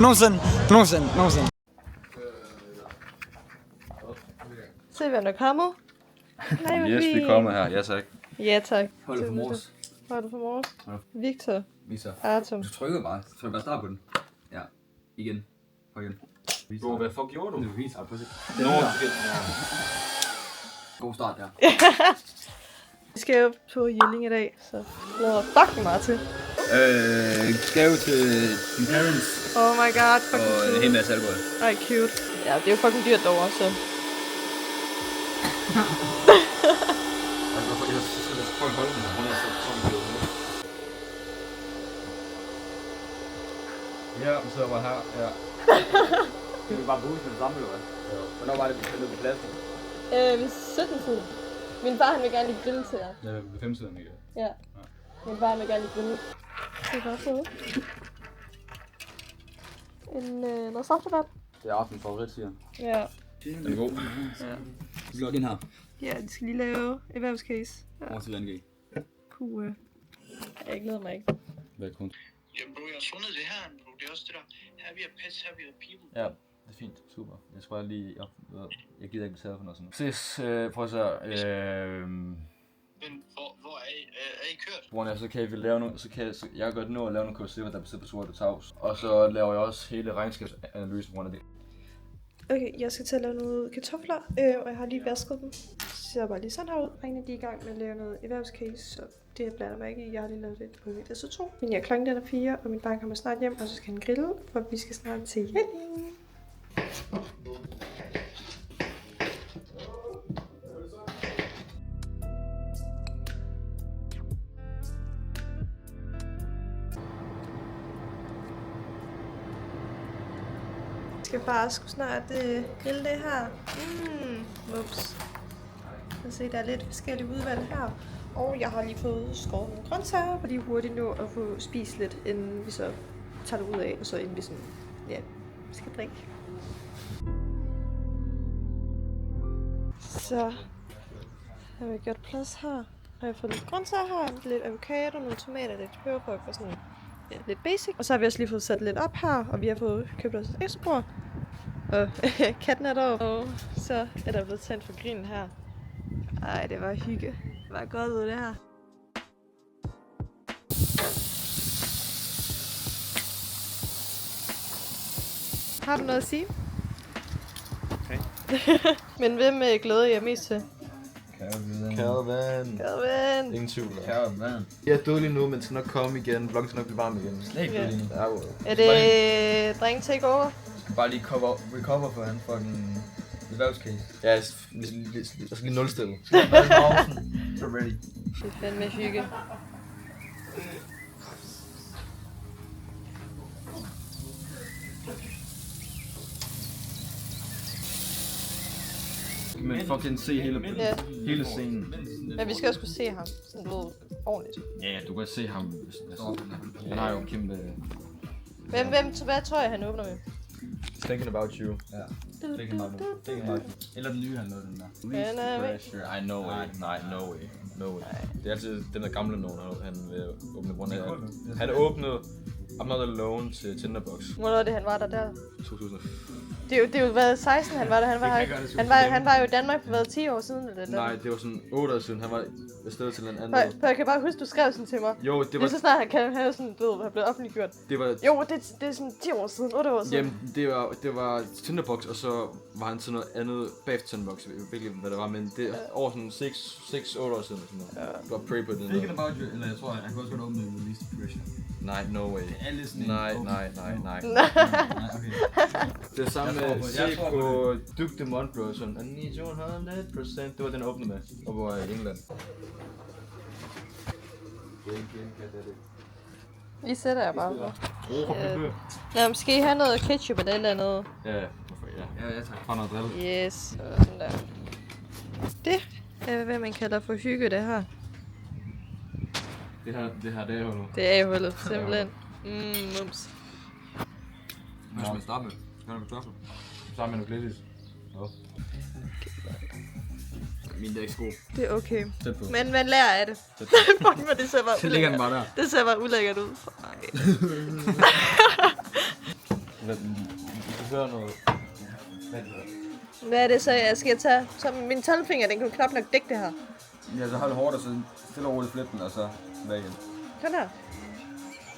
Nogensinde. Se, hvem der er kommet. Nej, Yes, vi er kommet her. Ja, tak. Ja, tak. Hold for mors. Hold for mors. Victor. Viser. Artem. Du trykker bare. Så trykker bare start på den. Ja. Igen. Og igen. Bro, hvad fuck gjorde du? Du viser. Prøv at se. Nå, God start, ja. Vi skal jo på Jelling i dag, så glæder fucking meget til. Gave til dine parents. Oh my god, fucking Og en cute. hel masse alkohol. Ej, cute. Ja, det er jo fucking dyrt derovre, så. Ja, så var her, ja. Vi vil bare bruge det samme, eller hvad? Ja. Hvornår var det, vi spillede på pladsen? 17 tid. Min far, han vil gerne lige grille til jer. Ja, ved 5 siden, ikke? Ja. Min far, han vil gerne lige grille. Det er bare fået. Noget saftevat. Det er aftenens favorit, siger Ja. den er god. Ja. Vi skal logge ind her. Ja, de skal lige lave erhvervscase. Ja. Over til NG. Puh. Jeg glæder mig ikke. Hvad kun? Jamen bro, jeg har fundet det her, bro. Det er også det der. Her vi har pets, her vi har people. Ja, det er fint. Super. Jeg skal bare lige op. Jeg gider ikke betale for noget sådan noget. Ses, prøv at se. Men hvor er I kørt? Bror, så kan vi lave nogle, så jeg kan godt nå at lave nogle kursiver, der er baseret på sorte tavs. Og så laver jeg også hele regnskabsanalysen på grund af det. Okay, jeg skal til at lave noget kartofler, og jeg har lige vasket dem. Så ser bare lige sådan her ud. Drengene de er i gang med at lave noget erhvervscase, så det her blander mig ikke i. Jeg har lige lavet det på mit SO2. Men jeg klokken den er 4, og min barn kommer snart hjem, og så skal han grille, for vi skal snart til Jelling. Jeg skal bare snart grille det her. Ups. Jeg se, der er lidt forskellige udvalg her. Og jeg har lige fået skåret nogle grøntsager, fordi hurtigt nå at få spist lidt, inden vi så tager det ud af, og så inden vi sådan, ja, skal drikke. Så har vi gjort plads her. Har jeg fået lidt grøntsager her, lidt avocado, nogle tomater, lidt peberfrøg og sådan lidt basic. Og så har vi også lige fået sat lidt op her, og vi har fået købt os et ekstra bord. Og katten er deroppe. Og så er der blevet tændt for grillen her. Ej, det var hygge. Det var godt ud det her. Har du noget at sige? Okay. Men hvem glæder jeg mest til? Kæreven. Kæreven. Ingen tvivl. Kæreven. Jeg er død lige nu, men skal nok komme igen. Vloggen skal nok blive varm igen. Slet ikke Ja. lige nu. Ja, jo. Er det dreng takeover? Jeg skal bare lige recover for han fucking erhvervscase. Ja, jeg skal lige nulstille. Så ready. Det er fandme hygge. Men fucking se Ja. hele scenen. Men vi skal også kunne se ham. Sådan du ved, ordentligt. Ja, du kan se ham. Altså, han har jo en kæmpe... Hvad tror jeg, han åbner med? Thinking about you. Ja. Det kan meget bruge. Det kan meget bruge. Eller den nye han lavede den der. Den er væk. Pressure. I know it. Nej, no way. No way. Det er altid den der gamle nogen, han vil åbne på grund af. Han åbnede I'm Not Alone til Tinderbox. Hvornår er det, han var der? 2000. Det er jo været 16, han var der. Han var jo i Danmark for 10 år siden. Eller Nej, det var sådan 8 år siden. Han var afsted til en anden. For jeg kan bare huske, du skrev sådan til mig. Jo, det Lige var... så snart han kan have sådan, du ved, have blevet offentliggjort. Det var... Jo, det er sådan 10 år siden, 8 år siden. Jamen, det var Tinderbox, og så var han til noget andet bagefter Tinderbox. Jeg ved ikke, hvad det var, men det er over sådan 6-8 år siden. Sådan noget. Ja. Du var pre på den. Thinking about you, eller jeg tror, han kunne også godt åbne Release the Pressure. Nej, no way. Alle sådan Nej. Nej, okay. Det er samme Jeg med tror se på på Duke de Montbro, sådan I need you 100%. Det var den jeg åbnede med, oppe i England. Lige sætter jeg bare. Ja, skal I have noget ketchup eller et eller andet? Ja, hvorfor ja. Ja, tak. Fra noget drill. Yes, sådan der. Det er, hvad man kalder for hygge, det her. Det her, det er jo nu. Det er jo hullet, simpelthen. Mums. Hvad skal man starte med? Skal du med kartofler? Sammen med noget glittis. Min er ikke så god. Det er okay. Tæt på. Men man lærer af det. Fuck, men det ser bare Så ligger den bare der. Det ser bare ulækkert ud. Vi skal høre noget. Hvad er det så, jeg skal tage? Så min tommelfinger, den kan knap nok dække det her. Ja, så hold hårdt, og så stille og roligt flip den, og så tilbage igen. Sådan her?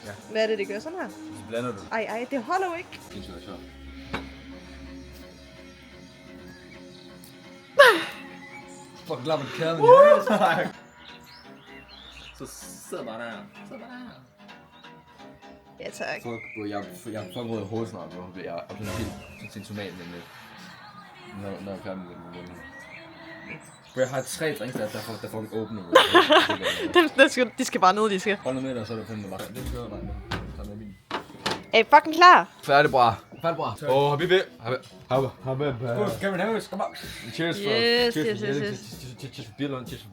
Ja. Hvad er det, det gør sådan her? Så blander du. Ej, det holder jo ikke. Intuition. Fuck, lad mig kære Så sidder bare der. Ja, tak. Fuck, bro, jeg er fucking rød i hovedet snart, bro. Jeg er sådan helt sindssygt med når jeg er færdig med det. Bro, jeg har 3 drinks, der er fucking åbne, bro. De skal bare ned, de skal. Hold nu med dig, så er det fandme bare. Det kører dig med. Så med min. Er I fucking klar? Færdig, bra. Åh, Habibi. Habibi. Kevin Harris, kom op. Cheers for... Yes. Cheers for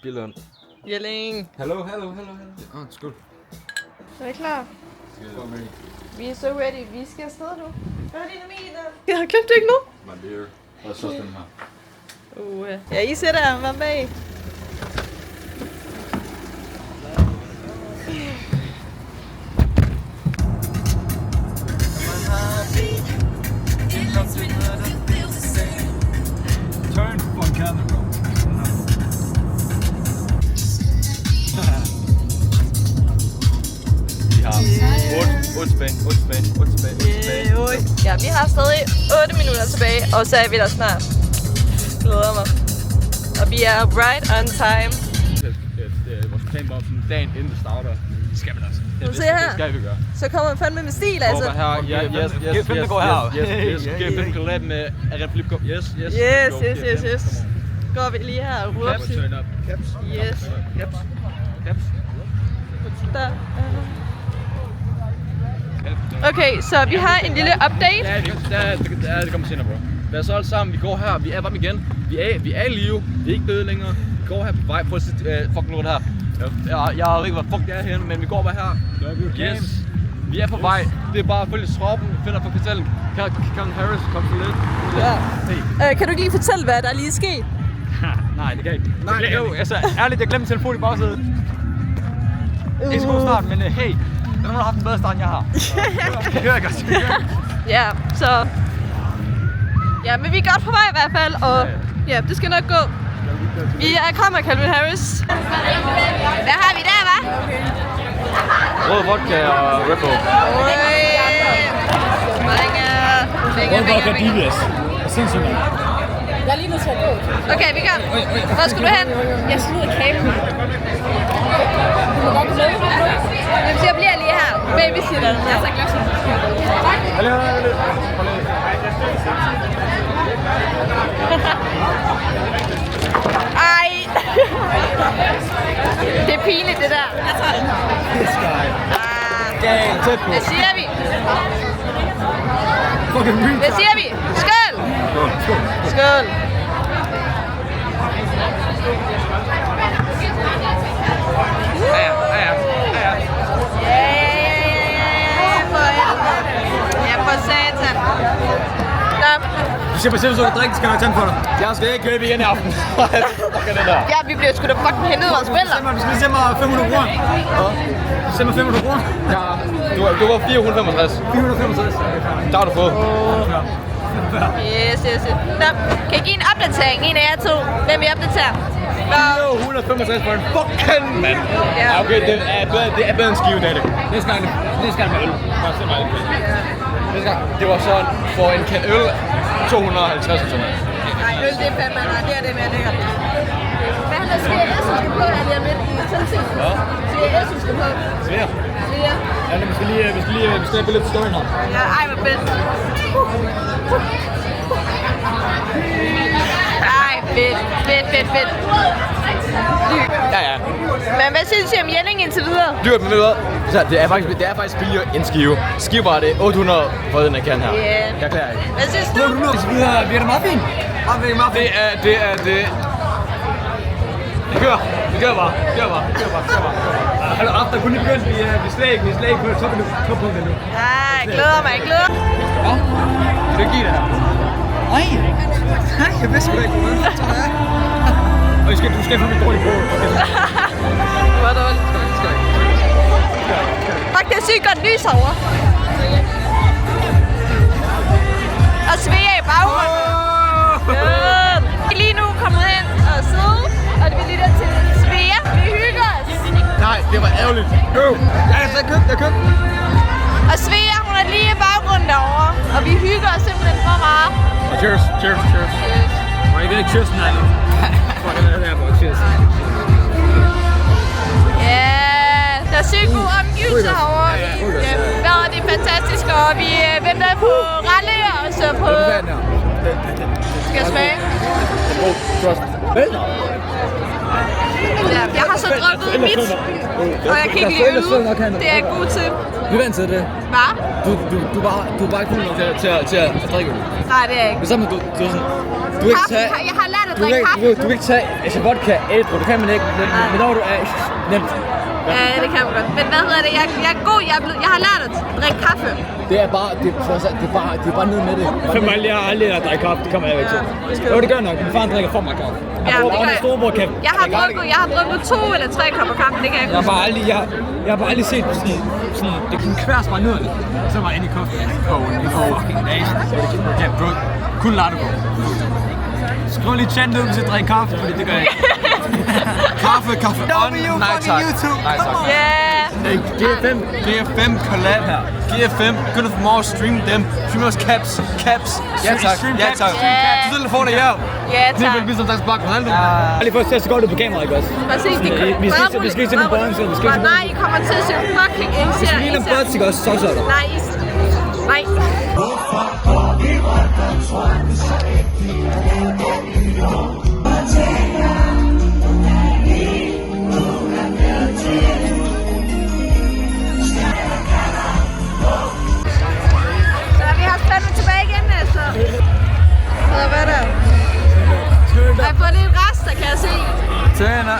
Billund. Jelling. Hello. Skål. Er I klar? Vi er så ready. Vi skal afsted nu. Hvad er dine miner? Jeg har glemt det ikke nu. My beer. Og så den her. Ja, I sætter her. Hvad med? Turn for camera, bro. Vi har 8 tilbage. Ja, vi har stadig 8 minutter tilbage, og så er vi der snart. Glæder mig. Og vi er right on time. Vores plan var sådan dagen inden det starter. Det skal vi altså. Nu se her. Det skal vi gøre. Så kommer man fandme med stil, altså. Over her. Yes. Yes. Collab med Arena Flip Cup. Yes. Yes. Går vi lige her og ruder op til. Caps. Yes. Caps. Der. Okay, så vi har en lille update. Ja, det kommer senere, bro. Lad os alle sammen, vi går her, vi er varme igen. Vi er i live, vi er ikke døde længere. Vi går her på vej, prøv at se, fuck nu det her. Jeg ved ikke, hvad fuck det er herinde, men vi går bare her. Yes. Vi er på vej. Det er bare at følge stroppen, finder på kartellen. Kevin Harris, kom for lidt. Ja. Hey. Kan du ikke lige fortælle, hvad der lige er sket? Nej, det kan ikke. Nej, det kan ikke. Altså, ærligt, jeg glemte telefonen i bagsædet. Ikke så god start, men hey. Den har haft en bedre start, end jeg har. Det gør jeg godt. Ja, så... Ja, men vi er godt på vej i hvert fald, og ja, det skal nok gå. Vi er kommet med Calvin Harris. Hvad har vi der, hva'? Rød vodka og Red Bull. Rød vodka DBS. Sindssygt. Jeg er lige nødt til at gå. Okay, vi gør. Hvor skal du hen? Jeg skal ud af kaben. Du må godt blive. Jamen, jeg bliver lige her. Babysitter. Jeg er så glad for Ej! Det er pinligt, det der. Jeg tager den her. Hvad siger vi? Hvad siger vi? Skål! Skål! Ja, for satan. Du siger bare selv, så du drikker, skal jeg tænde for dig. Jeg skal ikke købe igen i aften. Ja, vi bliver sgu da fucking hentet vores spiller. Du skal lige sende mig 500 kroner. Du sender mig 500 kroner. Ja, du var 465. 465. Der har du fået. Yes. Nå, kan I give en opdatering, en af jer to? Hvem vil opdatere? 165 for en fucking mand. Ja. Okay, det er bedre end skive, det er det. Næste gang med øl. Det var sådan, for en kan øl, 250 kroner. Nej, øl det er fandme, nej, det er det mere lækkert. Hvad er der siger, jeg skal på her lige om lidt i Tønsing? Siger jeg, skal på? Svær. Siger. Ja, vi skal lige bestemme lidt til støjen her. Ja, ej, hvor fedt. Ej, fedt. Ja. Men hvad synes I om Jelling indtil videre? Dyrt, men ved du hvad? Så det er faktisk billigere end skive. Skive var det 800 for den her kan her. Yeah. Jeg klarer ikke. Hvad synes du? Vi er da meget fint. Det er det. Vi kører bare. Altså, aften er kun lige begyndt. Vi er slet ikke på toppunktet nu. Nej, jeg glæder mig. Vil du give det her? Nej, jeg vidste sgu da ikke, hvordan det er. Og du skal få mit dårligt på. Det var dårligt. Fuck, det er sygt godt lys herovre. Og Svea i baggrunden. Vi er lige nu kommet ind og sidde, og vi lytter til Svea. Vi hygger os. Nej, det var ærgerligt. Jeg købte. Og Svea, hun er lige i baggrunden derovre, og vi hygger os simpelthen for meget. Cheers. Må jeg ikke cheers den her? Cheers. Ja, der er sygt gode omgivelser herovre. Vejret er fantastisk, og vi venter på Ralle og så på... Skal jeg smage? Ja, jeg har så drukket mit, og jeg kan ikke lide øl. Det er jeg god til. Vi er vant til det. Hvad? Du er bare ikke nok til at drikke øl. Nej, det er jeg ikke. Det er sådan, du ikke tage... Jeg har lært at drikke kaffe. Du kan ikke tage vodka ædru, det kan man ikke. Men når du er nemt. Ja, det kan man godt. Men hvad hedder det? Jeg er god. Jeg har lært at drikke kaffe. Det er bare ned med det. Jeg har aldrig lært at drikke kaffe, det kommer jeg ikke til. Jo, det gør nok. Min far drikker for meget kaffe. Ja, jeg har drukket 2 eller 3 kopper kaffe, det kan jeg ikke. Jeg har bare aldrig set sådan det kunne kværs bare ned. Så var jeg inde i kaffekogen i fucking dag. Ja, bro. Kun lade på. Skriv lige chat ned, hvis jeg drikker kaffe, fordi det gør jeg ikke. Kaffe. Nej tak. GF5 collab her. GF5, begynd at få mig at streame dem. Stream også caps. Ja tak. Du telefoner, ja. Ja tak. Det er vel ligesom Dags Bakken, hold nu. Lige først til at se godt ud på kamera, ikke også? Præcis, Vi skal ikke se den børn, så vi skal ikke... Nej, I kommer til at se fucking ikke. Vi skal lige en børn, ikke også? Så er der. Nej. Vi har spændet tilbage igen, altså. Hvad er der? Har I fået lidt rester, kan jeg se? Tønder.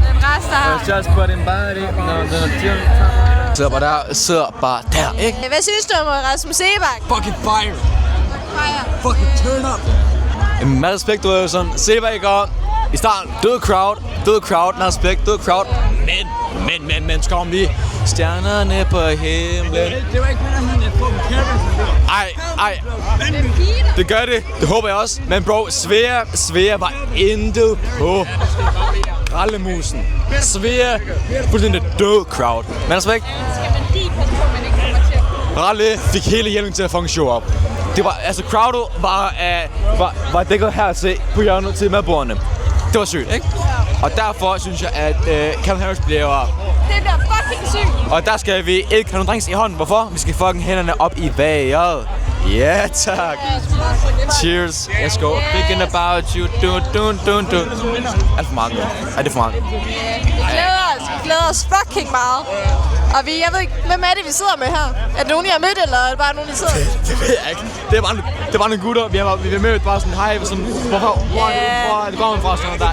Den rester. Just put in body. Sidder bare der, ikke? Hvad synes du om Rasmus Seebach? Fucking fire. Fucking turn up. Med respekt, du er jo sådan. Seebach går i starten. Død crowd. Med respekt, død crowd. Men skal om lige. Stjernerne på himlen. Det var ikke meningen, at få dem kæmpe. Ej. Det gør det. Det håber jeg også. Men bro, Svea var intet på Rallemusen. Svea, fuldstændig død crowd. Men respekt. Ralle fik hele hjelmen til at fucking show op. Det var, altså crowdet var dækket her til på hjørnet til madbordene. Det var sygt, ikke? Og derfor synes jeg, at Calvin Harris bliver... Det bliver fucking sygt. Og der skal vi ikke have nogle drinks i hånden. Hvorfor? Vi skal fucking hænderne op i vejret. Ja, tak. Cheers. Let's go. Thinking about you. Alt for mange. Er det for mange? Vi glæder os fucking meget. Og jeg ved ikke, hvem er det, vi sidder med her? Er det nogen, I har mødt, eller er det bare nogen, I sidder med? Det ved jeg ikke. Det er bare nogle gutter. Vi har mødt bare sådan, hej, sådan, hvor det kommer fra sådan noget der.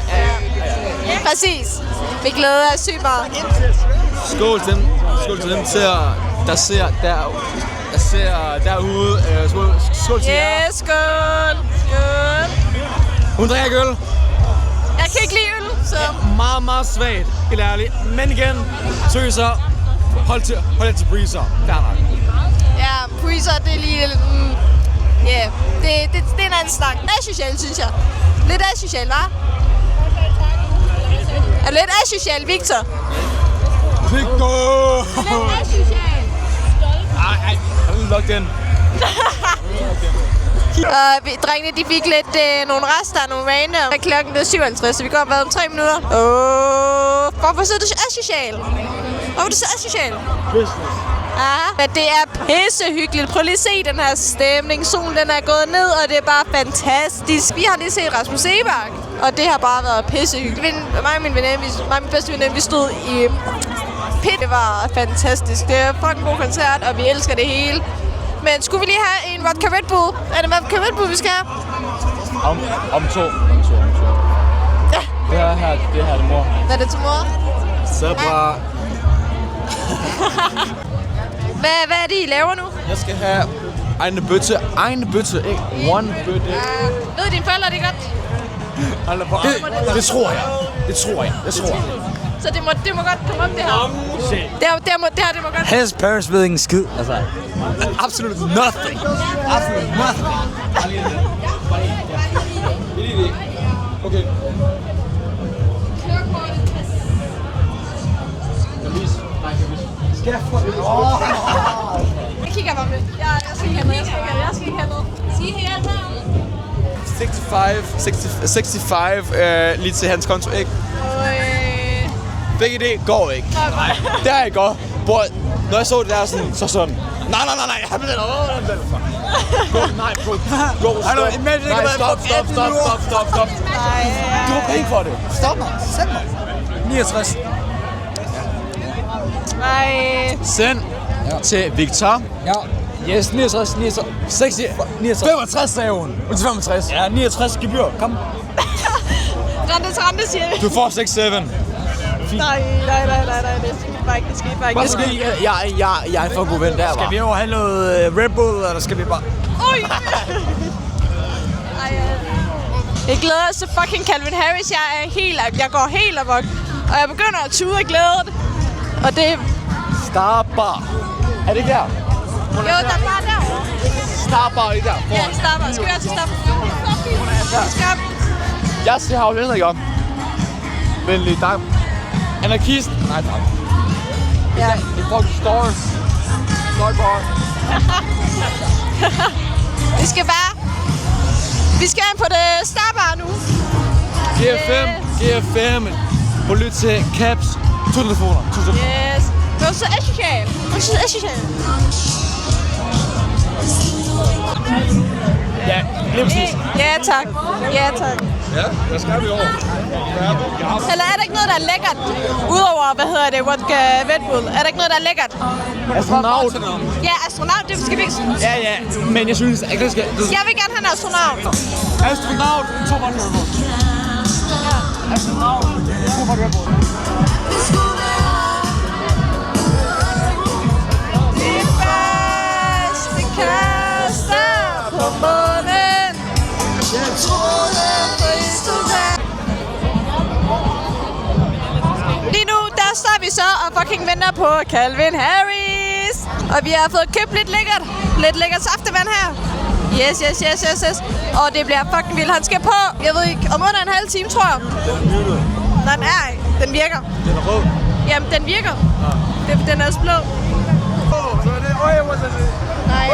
Ja. Præcis. Vi glæder os sygt meget. Skål til dem. Der ser derude. Skål til jer. Yes, skål. Hun drikker ikke øl. Jeg kan ikke lide øl, så... Meget, meget svagt, helt ærligt. Men igen, tøser, hold til breezer. Fair nok. Ja, breezer, det er lige lidt... Ja, det er en anden snak. Asocial, synes jeg. Lidt asocial, hva'? Er lidt asocial, Victor? Victor! Lidt asocial. Ej, luk den. Drengene, de fik lidt nogle rester, nogle random. Klokken er 57, så vi går om 3 minutter. Hvorfor sidder du så asocial? Hvorfor er du så asocial? Men det er pissehyggeligt. Prøv lige at se den her stemning. Solen den er gået ned, og det er bare fantastisk. Vi har lige set Rasmus Seebach, og det har bare været pissehyggeligt. Mig og min bedste veninde, vi stod i pit. Det var fantastisk. Det er fucking god koncert, og vi elsker det hele. Men skulle vi lige have en vodka Red Bull? Er det vodka Red Bull, vi skal have? Om to. Ja. Det her er det mor. Hvad er det til mor? Så bare... Hvad er det, I laver nu? Jeg skal have eine bøtte, ikke? One bøtte. Ved dine forældre det godt? Det tror jeg. Så det må godt komme op det her? Det må godt. His parents ved ikke en skid, altså. Absolut nothing. Absolut nothing. Okay. Jeg kigger bare med. Jeg skal ikke have noget. Sig helt herude. 65 lige til hans konto, ikke? Begge det går ikke. Nej, det er ikke godt. Bror, når jeg så det der sådan, nej, han bliver Gå, nej, bro. Gå, stop. Du har penge for det. Stop mig, send mig. 69. Nej. Send til Victor. Ja. Yes, 69, 60, 65 sagde hun. 65. Ja, 69 gebyr. Kom. Rente, siger vi. Du får 6-7. Nej. Det skete bare ikke. Jeg er for god ven der, Skal vi over have noget Red Bull, eller skal vi bare... Oj! Jeg glæder os til fucking Calvin Harris. Jeg går helt amok. Og jeg begynder at tude af glædet. Og det... Starbar. Er det ikke der? Jo, der er bare derovre. Starbar er der. Ja, Starbar. Skal vi også til Starbar? Jeg har jo heller ikke om. Venlig dag. Anarkist. Nej, tak. Ja. Det er fucking store. Storyboard. Vi skal ind på det Starbar nu. GFM. På lyt til Caps. 2 telefoner. Yes. Det var så essentielt. Ja, lige præcis. Ja, tak. Ja, der skal vi over. Eller er der ikke noget, der er lækkert? Udover, Red Bull. Er der ikke noget, der er lækkert? Astronaut. Ja, astronaut, det skal vi ikke... Ja, men jeg synes ikke, det skal... Jeg vil gerne have en astronaut. Astronaut. 200 Red Bull. Astronaut. 200 Red Bull. Lige nu, der står vi så og fucking venter på Calvin Harris. Og vi har fået købt lidt lækkert saftevand her. Yes. Og det bliver fucking vildt. Han skal på, jeg ved ikke, om under en halv time, tror jeg. Nej, den er ikke. Den virker. Den er rød. Jamen, den virker. Den er også blå. Så er det... Nej.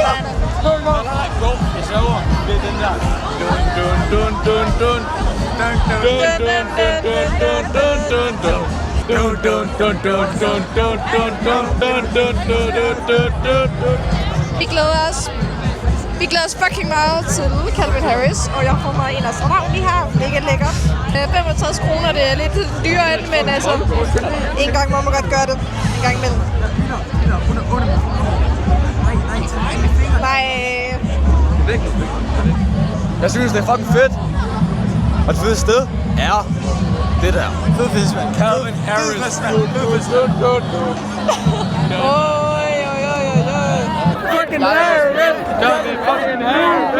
Gå, jeg server. Det er den der. Vi glæder os fucking meget til Calvin Harris, og jeg får mig en astronaut lige her. Mega lækkert. 65 kroner, det er lidt dyrere end, men altså, en gang må man godt gøre det. En gang imellem. Nej. Jeg synes, det er fucking fedt. Og det fede sted er det der. Fed festival. Calvin Harris. Fucking Harris. Calvin Harris.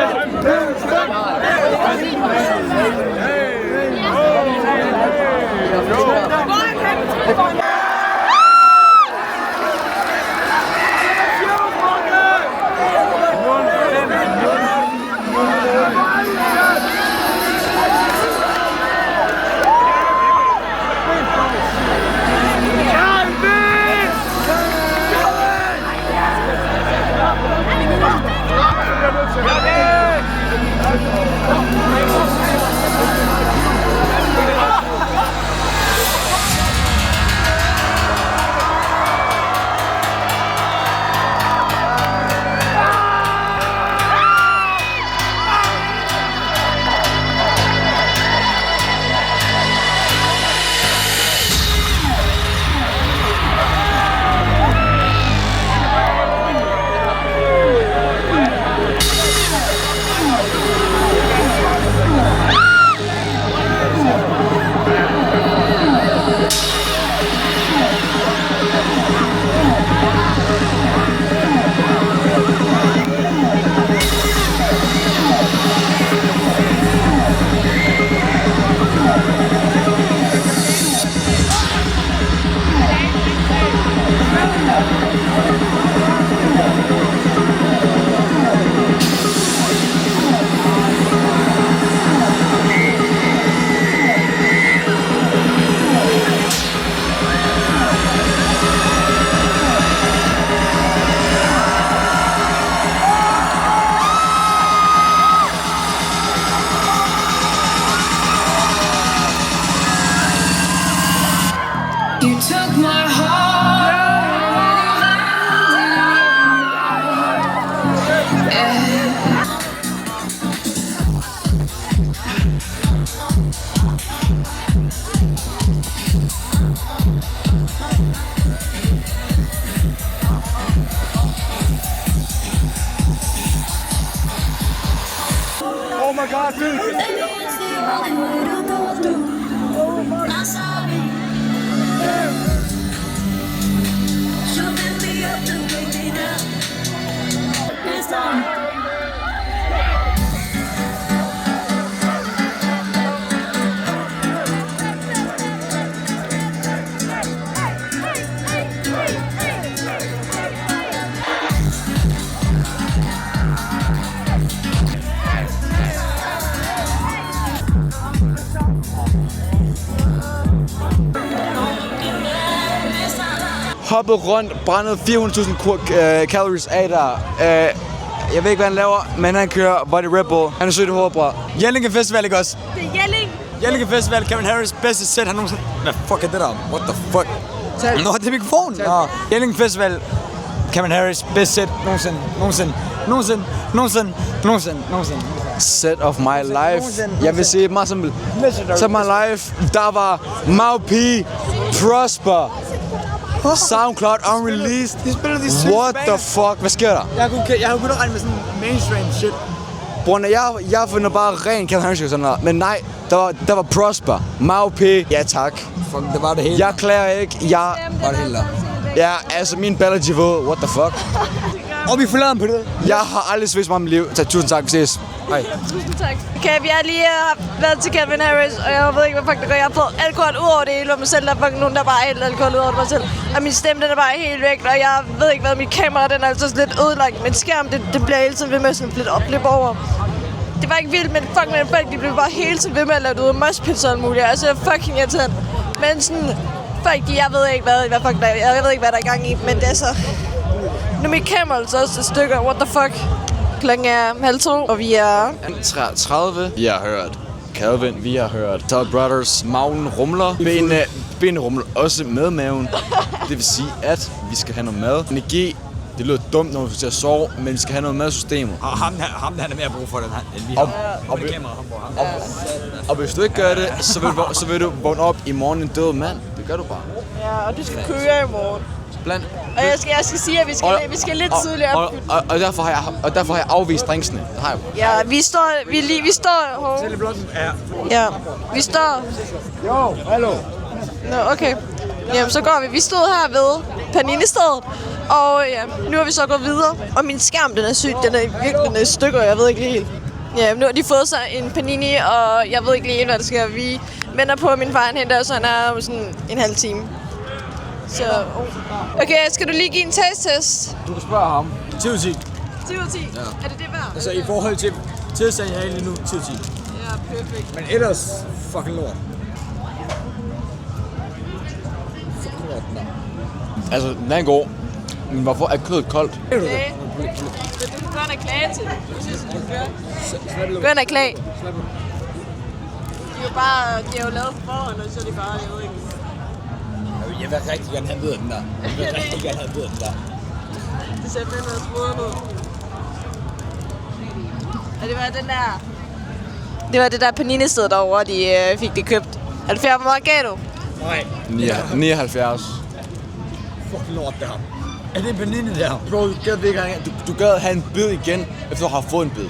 Hoppet rundt, brændet 400.000 calories af der. Jeg ved ikke, hvad han laver, men han kører Body Red Bull. Han er sødt i hovedet, bror. Jellinge Festival, ikke også? Det er Jelling. Jellinge Festival, Kevin Harris, bedste sæt, han nogensinde... Hvad fuck er det der? What the fuck? Nå, det er mikrofonen. Nå, Jellinge Festival, Kevin Harris, bedste sæt nogensinde. Set of my life. Jeg vil sige meget simpelt. Set of my life. Der var Mau P, Prosper, SoundCloud Unreleased. De spiller de sygt What the fuck? Hvad sker der? Jeg har kun regnet med sådan mainstream shit. Bror, jeg finder bare ren Kevin Harris og sådan noget. Men nej, der var Prosper, Mau P. Ja tak. Fuck, det var det hele. Jeg klager ikke. Var det hele der. Ja, altså min ballergiveau. What the fuck? Og vi forlader på det. Jeg har aldrig svist mig om mit liv. Så tusind tak, vi ses. Hej. Tusind tak. Okay, vi har lige været til Kevin Harris, og jeg ved ikke, hvad fuck det gør. Jeg har fået alkohol ud over det hele, og mig selv, der er fucking nogen, der bare er helt alkohol ud over mig selv. Og min stemme, den er bare helt væk, og jeg ved ikke hvad, mit kamera, den er altså lidt ødelagt. Min skærm, det bliver hele tiden ved med sådan lidt opløb over. Det var ikke vildt, men fuck med folk, de blev bare hele tiden ved med at lave det ud af moshpits og alt muligt. Altså, jeg er fucking irriterende. Men sådan, folk, jeg ved ikke hvad fuck der er. Jeg ved ikke, hvad der er gang i, men det er så... Nu er mit kamera altså også et stykke. What the fuck? Klokken er 1:30, og vi er... 30. Vi har hørt Calvin, vi har hørt Todd Brothers, maven rumler, benene rumler også med maven. Det vil sige, at vi skal have noget mad. Energi, det lyder dumt, når vi skal til at sove, men vi skal have noget madsystemer. Og ham der er mere brug for det, end vi har. Og hvis du ikke gør det, så vil du vågne op i morgen en død mand. Det gør du bare. Ja, og du skal køre i morgen. Og jeg skal sige, at vi skal lidt tidligere op. Og derfor har jeg afvist drinksene. Det har jeg. Ja, vi står... Ja, vi står... Jo, hallo. Nå, okay. Jamen, så går vi. Vi stod her ved Panini-stedet, og ja, nu er vi så gået videre. Og min skærm, den er syg. Den er virkelig i stykker, jeg ved ikke lige helt. Ja, nu har de fået sig en Panini, og jeg ved ikke lige, hvad der sker. Vi venter på, at min far henter, så han er om sådan en halv time. Så, okay, skal du lige give en taste-test? Du kan spørge ham. 10 ud af 10. 10 ud af 10? Ja. Er det værd? Altså i forhold til tilstanden, jeg er lige nu, 10 ud af 10. Ja, perfekt. Men ellers, fucking lort. Fucking lort, den der. Altså, den er god. Men hvorfor er kødet koldt? Okay. Du kan gå ind og klage til. Gå ind og klage. De er jo lavet på forhånd, og så er de bare, jeg ved ikke. Jeg vil rigtig gerne have den der. Det ser fandme også smooth ud. Og det var den der... Det var det der Panini-sted derovre, de fik det købt. 70, hvor meget gav du? Nej. 79. Fucking lort der. Er det en Panini der? Bro, du gad have en bid igen, efter du har fået en bid.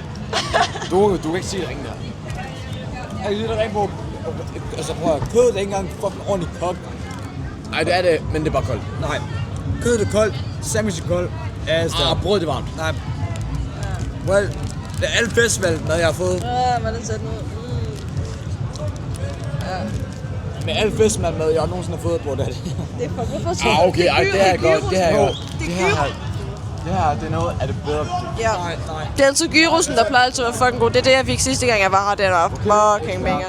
Du kan ikke sige det ringe der. Jeg kan sige det rent på. Altså prøv at kødet er ikke engang fucking ordentligt kogt. Nej, det er det, men det er bare koldt. Nej. Kødet er koldt, sandwich er koldt. Og brødet er varmt. Nej. Well, det er alt festival, hvad jeg har fået. Hvordan ser den ud? Med alt festival, hvad jeg nogensinde har fået, bror, det er det. Det er hvorfor så? Okay, det er godt, det er godt. Det er gyros. Det her, det er noget af det bedre. Ja. Det er altid gyrosen, der plejer altid at være fucking god. Det er det, jeg fik sidste gang, jeg var her. Det var fucking banger.